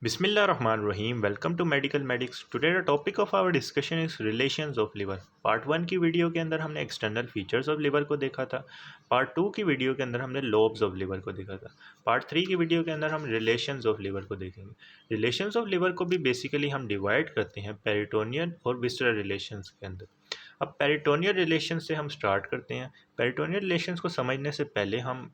Bismillahirrahmanirrahim. Welcome to Medical Medics. Today the topic of our discussion is relations of liver. Part 1 की video के अंदर हमने external features of liver को देखा था। पार्ट 2 की वीडियो के अंदर हमने लोब्स ऑफ लिवर को देखा था। पार्ट 3 की वीडियो के अंदर हम रिलेशंस ऑफ लिवर को देखेंगे। रिलेशंस ऑफ लिवर को भी बेसिकली हम डिवाइड करते हैं पेरिटोनियल और विसरल रिलेशंस के अंदर। अब पेरिटोनियल रिलेशन से हम स्टार्ट करते हैं। पेरिटोनियल रिलेशंस को समझने से पहले हम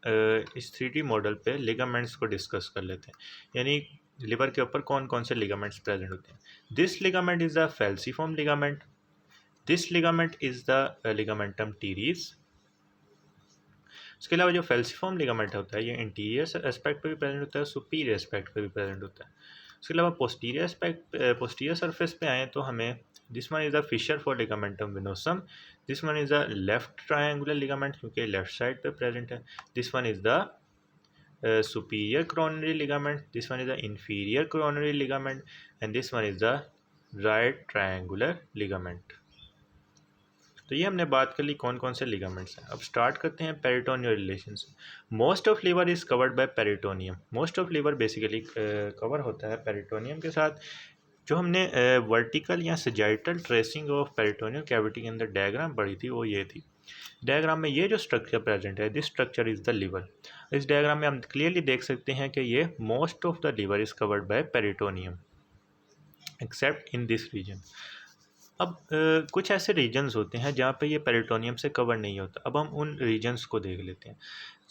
इस 3D मॉडल पे लिगामेंट्स को डिस्कस कर लेते हैं, यानी लिवर के ऊपर कौन कौन से लिगामेंट्स प्रेजेंट होते हैं। This ligament is the falciform ligament, this ligament is the ligamentum teres. उसके अलावा जो फेल्सिफॉर्म लिगामेंट होता है ये इंटीरियर एस्पेक्ट पे भी प्रेजेंट होता है, सुपीरियर एस्पेक्ट पे भी प्रेजेंट होता है। उसके अलावा पोस्टीरियर एस्पेक्ट पोस्टीरियर सरफेस पे आए तो हमें this one is the fissure for ligamentum venosum, this one is the left triangular ligament क्योंकि लेफ्ट साइड पे प्रेजेंट है, this one is the superior coronary ligament, this one is the inferior coronary ligament, and this one is the right triangular ligament। तो ये हमने बात कर ली कौन कौन से लिगामेंट्स हैं। अब स्टार्ट करते हैं पेरिटोनियल रिलेशन से। Most of liver is covered by peritoneum. Most of liver basically cover होता है पेरिटोनियम के साथ। जो हमने वर्टिकल या sagittal tracing of peritoneal cavity के अंदर डायग्राम पढ़ी थी वो ये थी। डायग्राम में ये जो स्ट्रक्चर प्रेजेंट है, this structure is the liver. इस डायग्राम में हम क्लियरली देख सकते हैं कि ये most of the liver is covered by peritoneum except in this region. अब कुछ ऐसे रीजन्स होते हैं जहाँ पे ये पेरिटोनियम से कवर नहीं होता। अब हम उन रीजन्स को देख लेते हैं।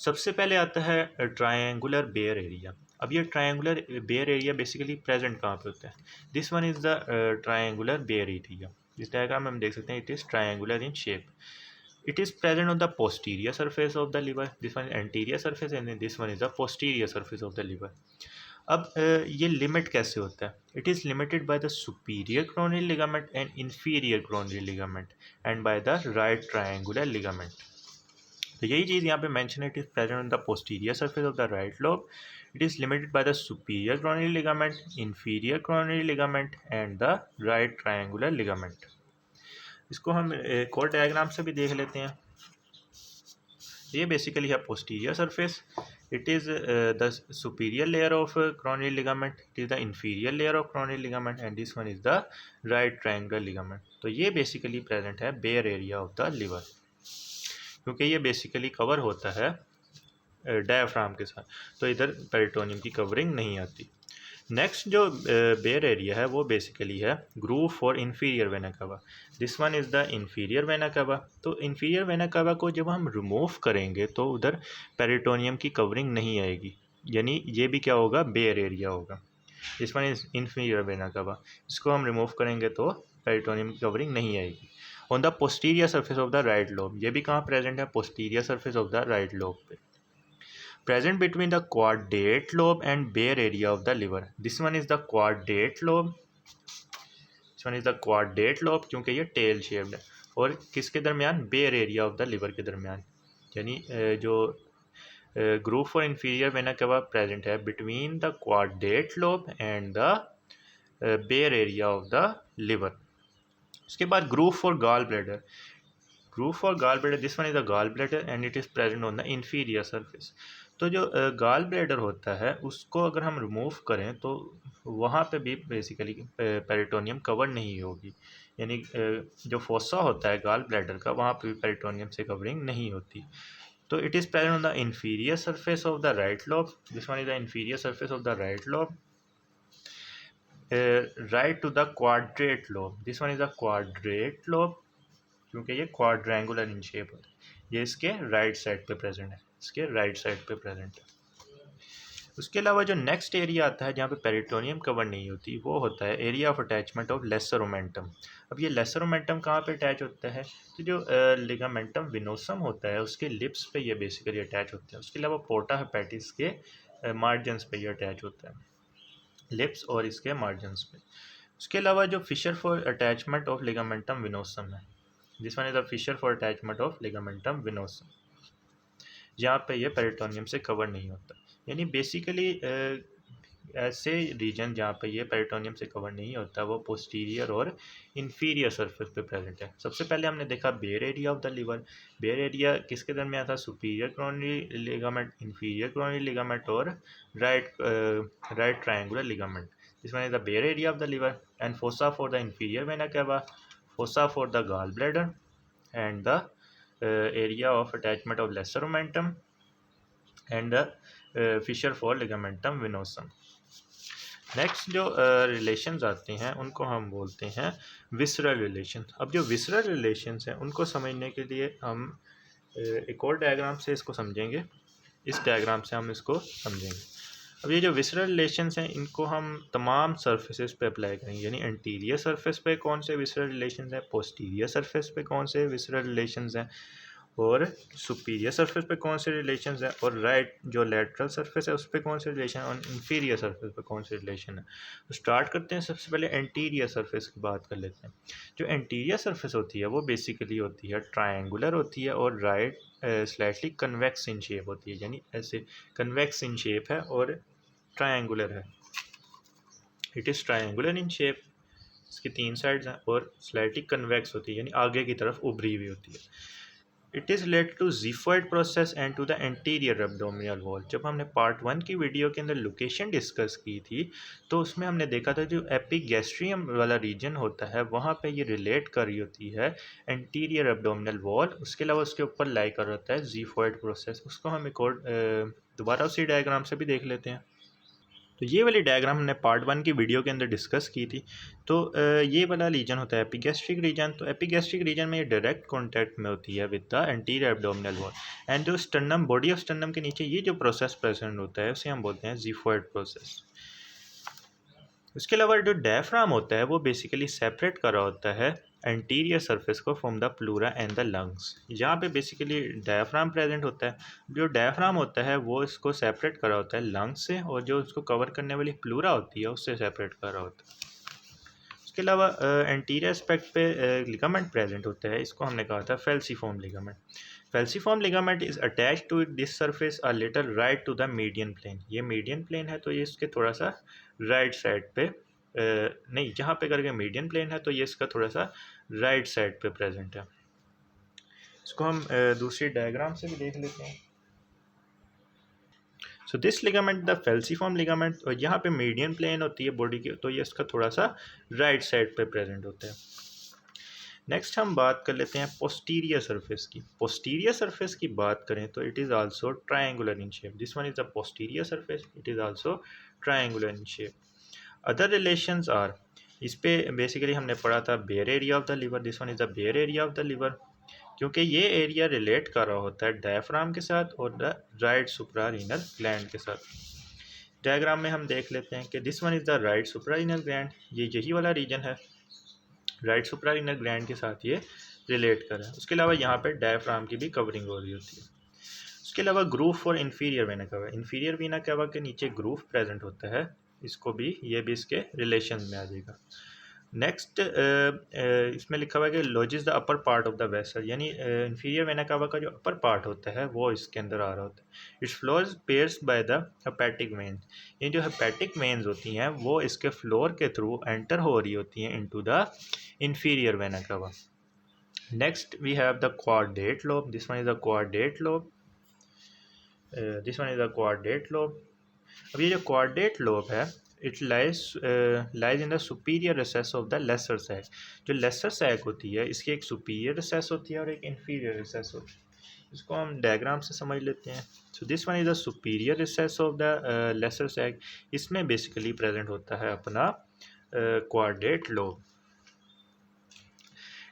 सबसे पहले आता है ट्रायंगुलर बेयर एरिया। अब ये triangular bare area basically present कहाँ पे होता है? This one is the triangular bare area. इस डायग्राम में हम देख सकते हैं it is triangular in shape. It is present on the posterior surface of the liver. This one is anterior surface and then this one is the posterior surface of the liver. अब ये limit कैसे होता है? It is limited by the superior coronary ligament and inferior coronary ligament and by the right triangular ligament। तो यही चीज़ यहाँ पे mention है, it is present on the posterior surface of the right lobe, it is limited by the superior coronary ligament, inferior coronary ligament and the right triangular ligament। इसको हम एक और diagram से भी देख लेते हैं। ये बेसिकली है posterior surface, it is the superior layer of coronary ligament, it is the inferior layer of coronary ligament and this one is the right triangular ligament। तो ये बेसिकली प्रेजेंट है bare area of the liver, क्योंकि ये basically cover होता है diaphragm के साथ, तो इधर पेरिटोनियम की कवरिंग नहीं आती। नेक्स्ट जो बेयर एरिया है वो बेसिकली है groove for inferior vena cava. This one is the inferior vena cava. तो इंफीरियर वेना कावा को जब हम रिमूव करेंगे तो उधर पेरिटोनियम की कवरिंग नहीं आएगी, यानी ये भी क्या होगा, बेयर एरिया होगा। This one is inferior vena cava, इसको हम रिमूव करेंगे तो पेरिटोनियम की कवरिंग नहीं आएगी। On the posterior surface of the right lobe, ये भी कहाँ प्रेजेंट है, posterior surface of the right lobe पे। Present between the quadrate lobe and bare area of the liver. This one is the quadrate lobe. This one is the quadrate lobe क्योंकि ये tail shaped है, और किसके दरमियान, bare area of the liver के दरमियान, यानी जो groove for inferior vena cava present है between the quadrate lobe and the bare area of the liver। उसके बाद groove for gallbladder। groove for gallbladder, this one is the gallbladder and it is present on the inferior surface। तो जो gall bladder होता है उसको अगर हम remove करें तो वहाँ पे भी बेसिकली पेरिटोनियम कवर नहीं होगी, यानी जो फोसा होता है गाल ब्लैडर का वहाँ पे भी पेरिटोनियम से कवरिंग नहीं होती। तो it is present on the inferior surface of the right lobe, this one is the inferior surface of the right lobe, right to the quadrate lobe, this one is the quadrate lobe क्योंकि ये quadrangular in shape होता है। ये इसके right side पे present है, इसके right side पे प्रेजेंट है। उसके अलावा जो नेक्स्ट एरिया आता है जहाँ पे पेरिटोनियम कवर नहीं होती वो होता है area of attachment of lesser omentum. अब ये लेसर ओमेंटम कहाँ पे अटैच होता है, तो जो लिगामेंटम विनोसम होता है उसके लिप्स पे ये बेसिकली अटैच होता है। उसके अलावा पोर्टा हेपेटिस के मार्जिनस पे ये अटैच होता है, लिप्स और इसके मार्जिनस पे। उसके अलावा जो fissure for attachment of ligamentum venosum है, this one is the fissure for attachment of ligamentum venosum, जहाँ पे ये पेरिटोनियम से कवर नहीं होता। यानी बेसिकली ऐसे रीजन जहाँ पे ये पेरिटोनियम से कवर नहीं होता वो पोस्टीरियर और इंफीरियर सरफेस पे प्रेजेंट है। सबसे पहले हमने देखा bare area of the liver. Bare area किसके दरमियान था? Superior coronary ligament, inferior coronary ligament और right triangular ligament. This one is the bare area of the liver and fossa for the inferior vena cava, fossa for the gallbladder and the area of attachment of lesser omentum and the fissure for ligamentum venosum। Next जो relations आते हैं उनको हम बोलते हैं visceral relation. अब जो visceral relations हैं उनको समझने के लिए हम एक और डायग्राम से इसको समझेंगे। इस डायग्राम से हम इसको समझेंगे। अब ये जो विसरल रिलेशंस हैं इनको हम तमाम सरफेसेस पे अप्लाई करेंगे, यानी एंटीरियर सरफेस पे कौन से विसरल रिलेशंस हैं, पोस्टीरियर सरफेस पे कौन से विसरल रिलेशंस हैं, और सुपीरियर सरफेस पे कौन से रिलेशंस हैं, और राइट जो लेटरल सरफेस है उस पर कौन से रिलेशन, और इंफीरियर सरफेस पे कौन से रिलेशन है। तो स्टार्ट करते हैं। सबसे पहले एंटीरियर सरफेस की बात कर लेते हैं। जो एंटीरियर सरफेस होती है वो बेसिकली होती है ट्रायंगुलर होती है और right slightly convex in shape होती है, यानी ऐसे कन्वेक्स इन शेप है और ट्रायंगुलर है। It is triangular in shape, इसकी 3 साइड्स हैं और स्लाइटली कन्वेक्स होती है, यानी आगे की तरफ उभरी हुई होती है। It is related to xiphoid process and to the anterior abdominal wall. जब हमने पार्ट 1 की वीडियो के अंदर लोकेशन डिस्कस की थी तो उसमें हमने देखा था जो एपिगैस्ट्रियम वाला रीजन होता है वहाँ पे ये रिलेट कर रही होती है एंटीरियर एब्डोमिनल वॉल। उसके अलावा उसके ऊपर लाई कर होता है ज़िफॉइड प्रोसेस। उसको हम एक और दोबारा उसी डायग्राम से भी देख लेते हैं। तो ये वाली डायग्राम हमने पार्ट 1 की वीडियो के अंदर डिस्कस की थी। तो ये वाला रीजन होता है एपिगैस्ट्रिक रीजन। तो एपिगैस्ट्रिक रीजन में ये डायरेक्ट कॉन्टैक्ट में होती है with the anterior abdominal wall and जो स्टर्नम, बॉडी ऑफ स्टर्नम के नीचे ये जो प्रोसेस प्रेजेंट होता है उसे हम बोलते हैं ज़िफॉइड प्रोसेस। उसके अलावा जो डायफ्राम होता है वो बेसिकली सेपरेट कर रहा होता है एंटीरियर सरफेस को from the pleura and the lungs. यहाँ पे बेसिकली डायफ्राम प्रेजेंट होता है। जो डायफ्राम होता है वो इसको सेपरेट कर रहा होता है लंग्स से, और जो उसको कवर करने वाली प्लूरा होती है उससे सेपरेट कर रहा होता है। उसके अलावा एंटीरियर एस्पेक्ट पे लिगामेंट प्रेजेंट होता है। इसको हमने कहा था falciform ligament. Falciform ligament is attach to this surface a little right to the median plane. ये मीडियन प्लेन है तो ये इसके थोड़ा सा राइट साइड पे नहीं, जहाँ पे करके मीडियन प्लेन है तो ये इसका थोड़ा सा राइट साइड पे प्रेजेंट है। इसको हम दूसरी डायग्राम से भी देख लेते हैं। So this ligament the falciform ligament, और यहाँ पे मीडियन प्लेन होती है बॉडी की तो ये इसका थोड़ा सा राइट साइड पे प्रेजेंट होता है। नेक्स्ट हम बात कर लेते हैं पोस्टीरियर सरफेस की। पोस्टीरियर सरफेस की बात करें तो it is also triangular in shape. This one is the posterior surface, it is also triangular in shape. Other relations are, इस पे बेसिकली हमने पढ़ा था bare area of the liver. This one is the bare area of the liver, क्योंकि ये area relate कर रहा होता है डायफ्राम के साथ और द राइट सुप्रारीनल ग्लैंड के साथ। डायग्राम में हम देख लेते हैं कि this one is the right suprarenal gland, ये यही वाला रीजन है, राइट सुप्रारीनल ग्लैंड के साथ ये रिलेट कर रहा है। उसके अलावा यहाँ पे डायफ्राम की भी कवरिंग हो रही होती है। उसके अलावा groove for inferior vena cava, inferior vena cava के नीचे ग्रूव प्रेजेंट होता है। इसको भी, ये भी इसके रिलेशन में आ जाएगा। नेक्स्ट इसमें लिखा हुआ है कि lodges the upper part of the vessel, यानी इंफीरियर वेना cava का जो अपर पार्ट होता है वो इसके अंदर आ रहा होता है। It's floors pairs by the hepatic veins, ये जो हेपेटिक वेन्स होती हैं वो इसके फ्लोर के थ्रू एंटर हो रही होती हैं into the inferior vena cava। Next we have the quadrate lobe, this one is the quadrate lobe, this one is the quadrate lobe. अब ये जो क्वाड्रेट लोब है it lies in the superior recess of the lesser sac. जो lesser sac होती है इसकी एक superior recess होती है और एक इंफीरियर रिसेस होती है। इसको हम डायग्राम से समझ लेते हैं। So this one is the superior recess of the lesser sac. इसमें बेसिकली प्रेजेंट होता है अपना quadrate lobe.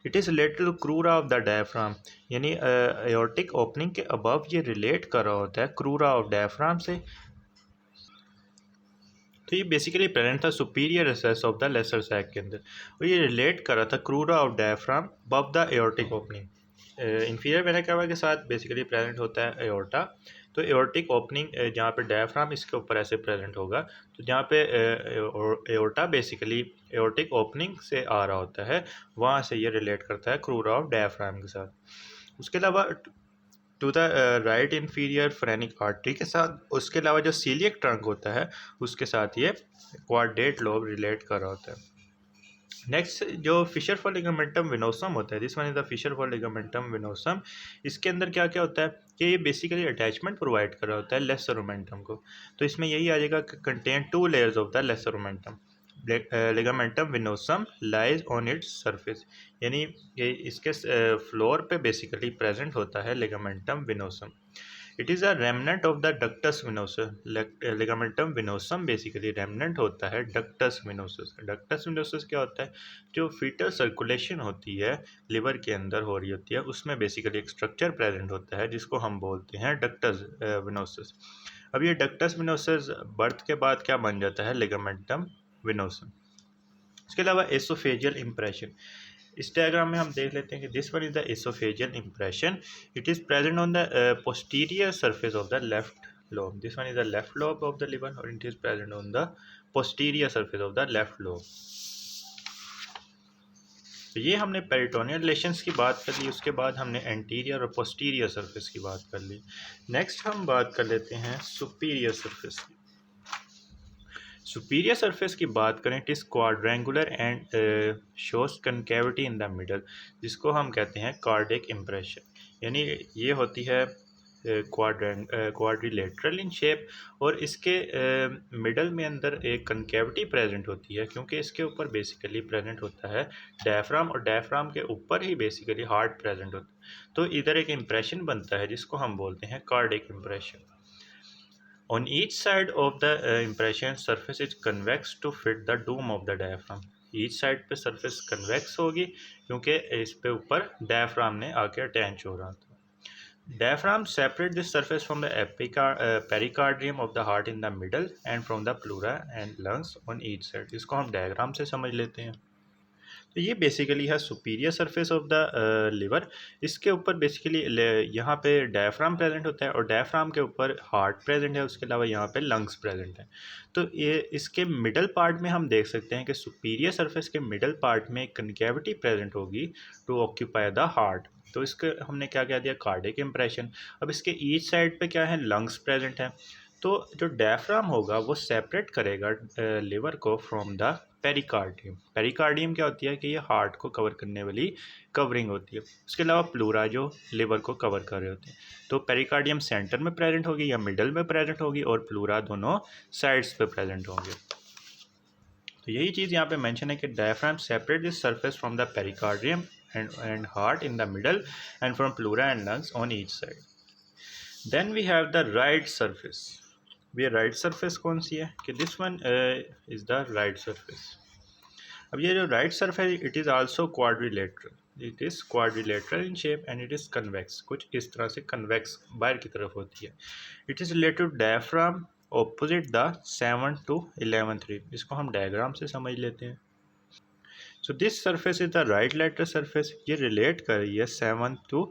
It is related to crura of the diaphragm, यानी एयोर्टिक ओपनिंग के अबव ये रिलेट कर रहा होता है क्रूरा ऑफ डायफ्राम से। तो ये बेसिकली प्रेजेंट था superior recess of the lesser sac के अंदर, और ये रिलेट कर रहा था crura of diaphragm above the aortic opening. Inferior vena cava के साथ बेसिकली प्रेजेंट होता है एयोर्टा। तो एयोर्टिक ओपनिंग जहाँ पे डायफ्राम इसके ऊपर ऐसे प्रेजेंट होगा, तो जहाँ पे एयोर्टा बेसिकली एयोर्टिक ओपनिंग से आ रहा होता है वहाँ से ये रिलेट करता है क्रूरा ऑफ डायफ्राम के साथ। उसके अलावा to the right inferior phrenic artery के साथ, उसके अलावा जो सीलियक ट्रंक होता है उसके साथ ये क्वाड्रेट लोब रिलेट कर रहा होता है। नेक्स्ट जो फिशर फॉर लिगामेंटम विनोसम होता है, this one is the fissure for ligamentum venosum. इसके अंदर क्या क्या होता है कि ये बेसिकली अटैचमेंट प्रोवाइड कर रहा होता है लेसर ओमेंटम को। तो इसमें यही आ जाएगा कि contain 2 layers of the lesser omentum. Ligamentum venosum lies on its surface, यानी ये इसके फ्लोर पे बेसिकली प्रेजेंट होता है ligamentum venosum. It is a remnant of the ductus venosus. Ligamentum venosum basically remnant होता है डक्टस विनोसस। डक्टस विनोसस क्या होता है? जो फीटल सर्कुलेशन होती है लिवर के अंदर हो रही होती है, उसमें बेसिकली एक स्ट्रक्चर प्रेजेंट होता है जिसको हम बोलते हैं डक्टस विनोसस। अब ये डक्टस विनोसस बर्थ के बाद क्या बन जाता है? Ligamentum venosum. इसके अलावा एसोफेजियल इंप्रेशन, इस डायग्राम में हम देख लेते हैं कि this one is the oesophageal impression. It is present on the posterior surface of the left lobe. This one is the left lobe of the liver और it is present on the posterior surface of the left lobe. तो ये हमने peritoneal relations की बात कर ली, उसके बाद हमने एंटीरियर और पोस्टीरियर सरफेस की बात कर ली। नेक्स्ट हम बात कर लेते हैं सुपीरियर सरफेस की। सुपीरियर सरफेस की बात करें, it is quadrangular and shows concavity in the middle, जिसको हम कहते हैं कार्डिक इम्प्रेशन। यानी ये होती है क्वाड्रिलेटरल इन शेप और इसके मिडल में अंदर एक कनकेविटी प्रेजेंट होती है, क्योंकि इसके ऊपर बेसिकली प्रेजेंट होता है डायफ्राम और डायफ्राम के ऊपर ही बेसिकली हार्ट प्रेजेंट होता है। तो इधर एक इम्प्रेशन बनता है जिसको हम बोलते हैं cardiac impression. On each side of the impression surface is convex to fit the dome of the diaphragm. Each side पे surface convex होगी क्योंकि इस पे ऊपर diaphragm ने आके attach हो रहा था। Diaphragm separate this surface from the pericardium of the heart in the middle and from the pleura and lungs on each side. इसको हम डायग्राम से समझ लेते हैं। तो ये बेसिकली है superior surface of the liver. इसके ऊपर बेसिकली यहाँ पे डायफ्राम प्रेजेंट होता है और डायफ्राम के ऊपर हार्ट प्रेजेंट है, उसके अलावा यहाँ पे लंग्स प्रेजेंट है। तो ये इसके मिडल पार्ट में हम देख सकते हैं कि सुपीरियर सरफेस के मिडल पार्ट में कनकेविटी प्रेजेंट होगी टू ऑक्यूपाई द हार्ट। तो इसके हमने क्या कह दिया? Cardiac impression. अब इसके ईच साइड पे क्या है? लंग्स प्रेजेंट है। तो जो डायफ्राम होगा वो सेपरेट करेगा लिवर को फ्रॉम द पेरिकार्डियम। पेरिकार्डियम क्या होती है कि ये हार्ट को कवर करने वाली कवरिंग होती है। उसके अलावा प्लूरा जो लिवर को कवर कर रहे होते हैं। तो पेरिकार्डियम सेंटर में प्रेजेंट होगी या मिडल में प्रेजेंट होगी और प्लूरा दोनों साइड्स पे प्रेजेंट होंगे। तो यही चीज़ यहाँ पे मेंशन है कि diaphragm separate this surface from the pericardium and heart in the middle and from pleura and lungs on each side. Then we have the right surface. ये राइट सरफेस कौन सी है? कि this one is the right surface. अब ये जो right surface it is also quadrilateral. It is quadrilateral in shape and it is convex. कुछ इस तरह से कन्वेक्स बाहर की तरफ होती है। It is related to diaphragm opposite the 7 to 11th rib। इसको हम डायग्राम से समझ लेते हैं। So this surface is the right lateral surface. ये रिलेट कर रही है 7 to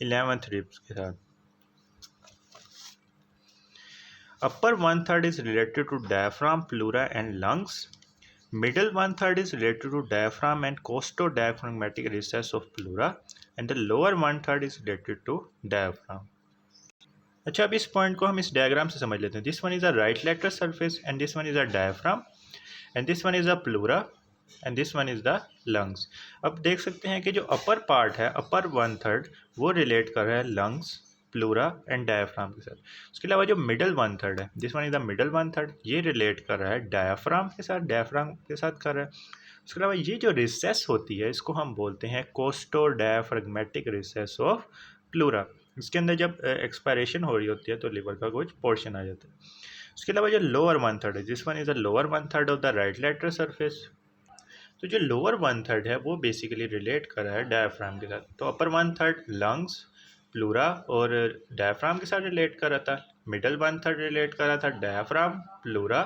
11th रिब्स के साथ। Upper one third is related to diaphragm, pleura and lungs. Middle one third is related to diaphragm and costodiaphragmatic recess of pleura, and the lower one third is related to diaphragm. अच्छा, अब इस point को हम इस diagram से समझ लेते हैं। This one is a right lateral surface and this one is a diaphragm and this one is a pleura and this one is the lungs. अब देख सकते हैं कि जो अपर पार्ट है, अपर वन थर्ड, वो रिलेट कर रहा है लंग्स, प्लूरा एंड डायफ्राम के साथ। उसके अलावा जो मिडल वन थर्ड है, this one is the middle one third, ये रिलेट कर रहा है डायफ्राम के साथ, डायफ्राम के साथ कर रहा है। उसके अलावा ये जो रिसेस होती है इसको हम बोलते हैं कोस्टोडायाफ्रेगमेटिक रिसेस ऑफ प्लूरा। इसके अंदर जब एक्सपायरेशन हो रही होती है तो लिवर का कुछ पोर्शन आ जाता है। उसके अलावा जो लोअर वन थर्ड है, this one is the lower one third of the right lateral surface. तो जो लोअर वन थर्ड है वो बेसिकली रिलेट कर रहा है डायफ्राम के साथ। तो अपर वन थर्ड लंग्स, प्लूरा और डायफ्राम के साथ रिलेट कर रहा था। मिडल वन थर्ड रिलेट कर रहा था डायफ्राम, प्लूरा,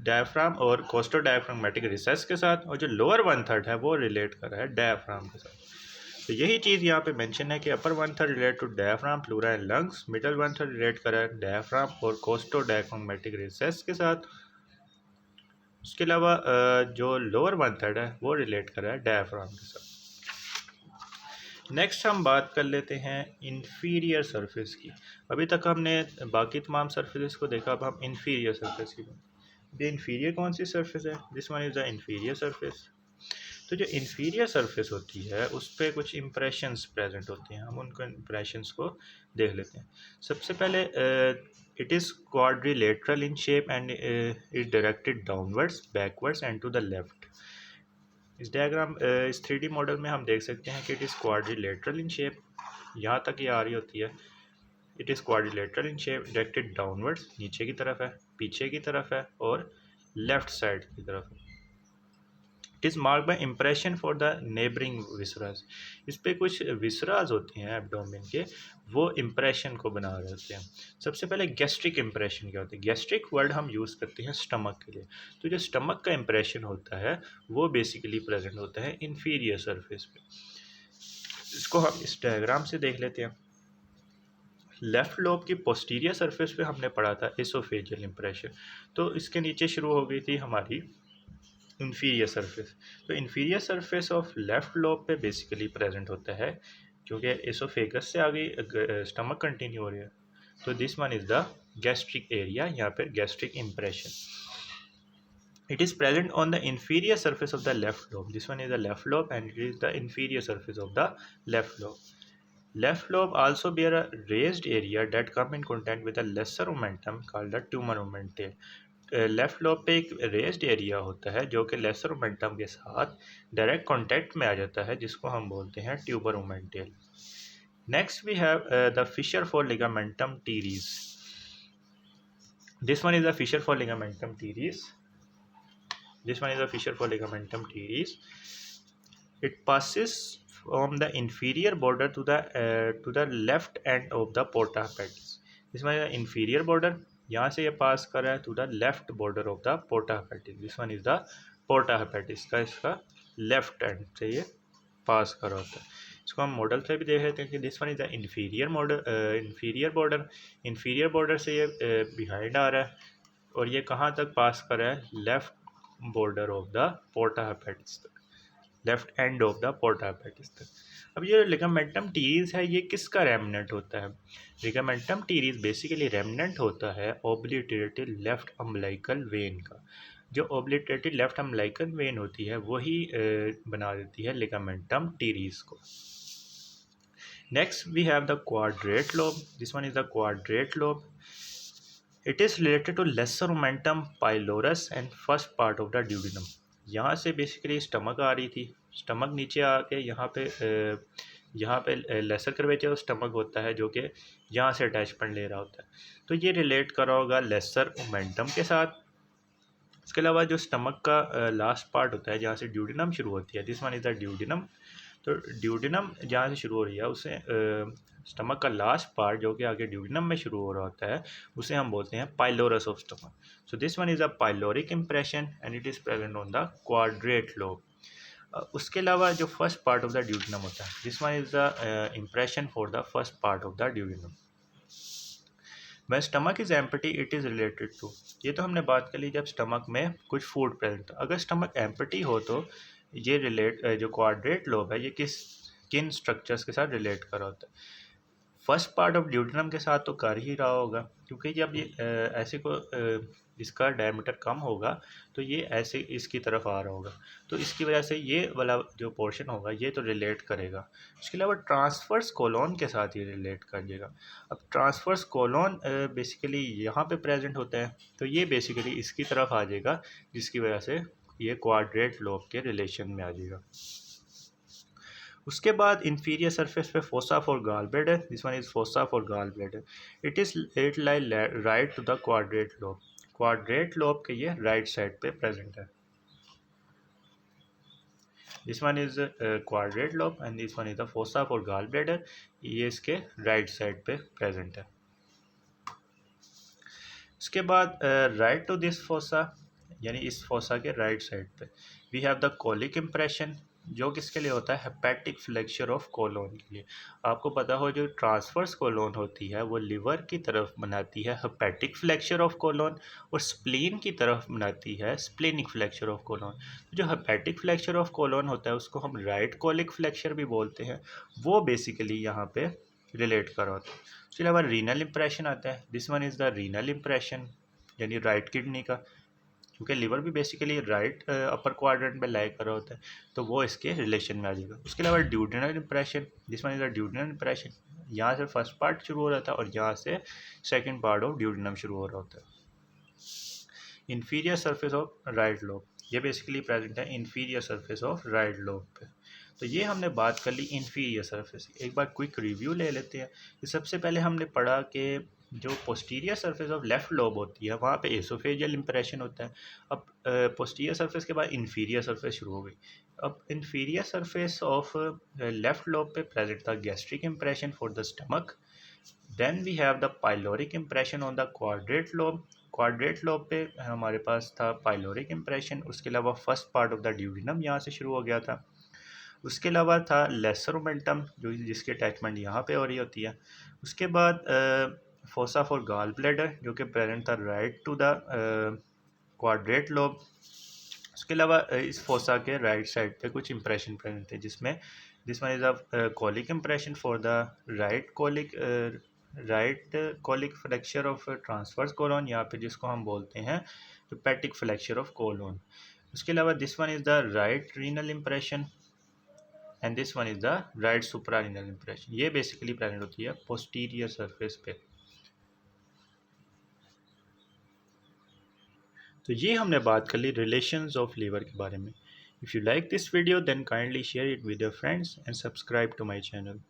डायफ्राम और कोस्टो डायफ्रागमेटिक रिसेस के साथ। और जो लोअर वन थर्ड है वो रिलेट कर रहा है डायफ्राम के साथ। तो यही चीज़ यहाँ पे मेंशन है कि upper one third relate to diaphragm, pleura and lungs, middle one third relate कर रहा है डायफ्राम और कोस्टो डायफ्रागमेटिक रिसेस के साथ। उसके अलावा जो लोअर वन थर्ड है वो रिलेट कर रहा है डायफ्राम के साथ। नेक्स्ट हम बात कर लेते हैं इन्फीरियर सरफेस की। अभी तक हमने बाकी तमाम सरफेस को देखा, अब हम इन्फीरियर सरफेस की बात। ये इन्फीरियर कौन सी सरफेस है? This one is the inferior surface. तो जो इन्फीरियर सरफेस होती है उस पर कुछ इम्प्रेशंस प्रेजेंट होते हैं, हम उनको इम्प्रेशंस को देख लेते हैं। सबसे पहले it is quadrilateral in shape and is directed downwards, backwards and to the left. इस डायग्राम इस 3D मॉडल में हम देख सकते हैं कि it is quadrilateral in shape, यहाँ तक ये आ रही होती है। It is quadrilateral in shape, directed downwards, नीचे की तरफ है, पीछे की तरफ है और लेफ़्ट साइड की तरफ है। It is marked by impression for the neighbouring viscera. इस पर कुछ विसराज होते हैं एब्डोमेन के, वो इम्प्रेशन को बना रहे होते हैं। सबसे पहले गैस्ट्रिक इम्प्रेशन क्या होता है? गैस्ट्रिक वर्ड हम यूज़ करते हैं स्टमक के लिए। तो जो स्टमक का इम्प्रेशन होता है वो बेसिकली प्रेजेंट होता है इन्फीरियर सरफेस पे। इसको हम इस डायग्राम से देख लेते हैं। लेफ्ट लोब की पोस्टीरियर सरफेस पे हमने पढ़ा था एसोफेजियल इम्प्रेशन, तो इसके नीचे शुरू हो गई थी हमारी इन्फीरियर सरफेस। तो inferior surface of left lobe पे बेसिकली प्रेजेंट होता है, क्योंकि एसोफेगस से आगे स्टमक कंटिन्यू हो रहा है। तो this one is the gastric area, यहाँ पे gastric impression. It is present on the inferior surface of the left lobe. This one is the left lobe and it is the inferior surface of the left lobe. Left lobe also bear a raised area that come in contact with a lesser momentum called the tumor moment tail. Left lobe पे एक raised area होता है जो कि laser momentum के साथ direct contact में आ जाता है, जिसको हम बोलते हैं tuber omentale. Next we have the fissure for ligamentum teres. This one is the fissure for ligamentum teres. This one is a fissure for ligamentum teres. It passes from the inferior border to the left end of the porta hepatis. This one is the inferior border, यहाँ से ये पास कर रहा है to the left border of the porta hepatis. This one is the porta hepatis का इसका left and से ये पास कर रहा होता है। इसको हम मॉडल से भी देख लेते हैं कि this one is the inferior model, inferior border से ये बिहाइंड आ रहा है और ये कहाँ तक पास कर रहा है? Left border of the पोर्टा hepatitis तक, left end of the पोर्टा hepatitis तक। अब ये लिगामेंटम टीरीज है, ये किसका रेमनेंट होता है? लिगामेंटम टीरीज बेसिकली रेमनेंट होता है ओब्लिटरेटिव लेफ्ट अम्बिलिकल वेन का। जो ओब्लिटरेटिव लेफ्ट अम्बिलिकल वेन होती है वही बना देती है लिगामेंटम टीरीज को। Next we have the quadrate lobe. This one is the quadrate lobe. It is related to lesser omentum pylorus and first part of the duodenum. यहाँ से बेसिकली स्टमक आ रही थी, स्टमक नीचे आके यहाँ पे लेसर कर्वेचर और स्टमक होता है जो कि यहाँ से अटैचमेंट ले रहा होता है। तो ये रिलेट कर रहा होगा लेसर मोमेंटम के साथ। इसके अलावा जो स्टमक का लास्ट पार्ट होता है जहाँ से ड्यूडिनम शुरू होती है, this one is the duodenum. तो ड्यूडिनम जहाँ से शुरू हो रही है उसे स्टमक का लास्ट पार्ट जो कि आगे ड्यूडिनम में शुरू हो रहा होता है उसे हम बोलते हैं pylorus of stomach. So this one is a pyloric impression and it is present on the quadrate lobe. उसके अलावा जो first part of the duodenum होता है, this one is the impression for the first part of the duodenum. वह stomach is empty it is related to, ये तो हमने बात कर ली जब स्टमक में कुछ फूड प्रेजेंट था। अगर स्टमक एम्प्टी हो तो ये जो क्वाड्रेट लोब है ये किन स्ट्रक्चर्स के साथ रिलेट कर रहा होता है? फर्स्ट पार्ट ऑफ ड्यूडिनम के साथ तो कर ही रहा होगा, क्योंकि जब ये ऐसे को इसका डायमीटर कम होगा तो ये ऐसे इसकी तरफ आ रहा होगा, तो इसकी वजह से ये वाला जो पोर्शन होगा ये तो रिलेट करेगा। उसके अलावा ट्रांसफर्स कोलोन के साथ ये रिलेट करिएगा। अब ट्रांसफर्स कोलोन बेसिकली यहाँ पे प्रेजेंट होता है, तो ये बेसिकली इसकी तरफ आ जाएगा, जिसकी वजह से ये क्वाड्रेट लोब के रिलेशन में आ जाएगा। उसके बाद इंफीरियर सरफेस पे fossa for gall bladder. This one is fossa for gall bladder. It lie right to the quadrate lobe. Quadrate lobe के ये राइट साइड पे प्रेजेंट है। This one is quadrate lobe and this one is the fossa for gall bladder, ये इसके right side पे present है। उसके बाद राइट टू दिस फोसा, यानी इस फोसा के राइट साइड पे we have the colic impression. जो किसके लिए होता है, हेपेटिक फ्लेक्चर ऑफ कोलोन के लिए। आपको पता हो जो ट्रांसवर्स कोलोन होती है वो लिवर की तरफ बनाती है हेपेटिक फ्लेक्चर ऑफ कोलोन, और स्प्लीन की तरफ बनाती है स्प्लेनिक फ्लेक्चर ऑफ कोलोन। जो हेपेटिक फ्लेक्चर ऑफ कोलोन होता है उसको हम राइट कोलिक फ्लेक्चर भी बोलते हैं, वो बेसिकली यहाँ पे रिलेट कर होता है। उसके अलावा रीनल इंप्रेशन आता है, this one is the renal impression, यानी राइट किडनी का, क्योंकि लिवर भी बेसिकली राइट अपर क्वाड्रेंट में लाई कर रहा होता है, तो वो इसके रिलेशन में आ जाएगा। उसके अलावा ड्यूडेनल इंप्रेशन, जिस one is the duodenal impression, यहाँ से फर्स्ट पार्ट शुरू हो रहा था और यहाँ से सेकंड पार्ट ऑफ ड्यूडेनम शुरू हो रहा होता है। Inferior surface of right lobe, ये बेसिकली प्रेजेंट है inferior surface of right lobe पे। तो ये हमने बात कर ली इंफीरियर सरफेस। एक बार क्विक रिव्यू ले लेते हैं कि सबसे पहले हमने पढ़ा कि जो posterior surface of left lobe होती है वहाँ पे एसोफेजियल इंप्रेशन होता है। अब पोस्टीरियर सरफेस के बाद इंफीरियर सरफेस शुरू हो गई। अब inferior surface of left lobe पे प्रेजेंट था gastric impression for the stomach. Then we have the pyloric impression on the quadrate lobe. Quadrate lobe पे हमारे पास था पाइलोरिक इंप्रेशन। उसके अलावा first part of the duodenum यहाँ से शुरू हो गया था। उसके अलावा था लेसर ओमेंटम जो जिसकी अटैचमेंट यहाँ पे हो रही होती है। उसके बाद फोसा फॉर गाल ब्लैडर जो कि प्रेजेंट था right to the quadrate lobe. उसके अलावा इस फोसा के राइट साइड पे कुछ इंप्रेशन प्रेजेंट थे, जिसमें this one is a colic impression for the right colic flexure of transverse colon, यहाँ पे जिसको हम बोलते हैं हेपेटिक फ्रैक्चर ऑफ कोलोन। उसके अलावा this one is the right renal impression and this one is the right suprarenal impression. ये basically present होती है पोस्टीरियर सरफेस पे। तो ये हमने बात कर ली रिलेशंस ऑफ लीवर के बारे में। If you like this video then kindly share it with your friends and subscribe to my channel.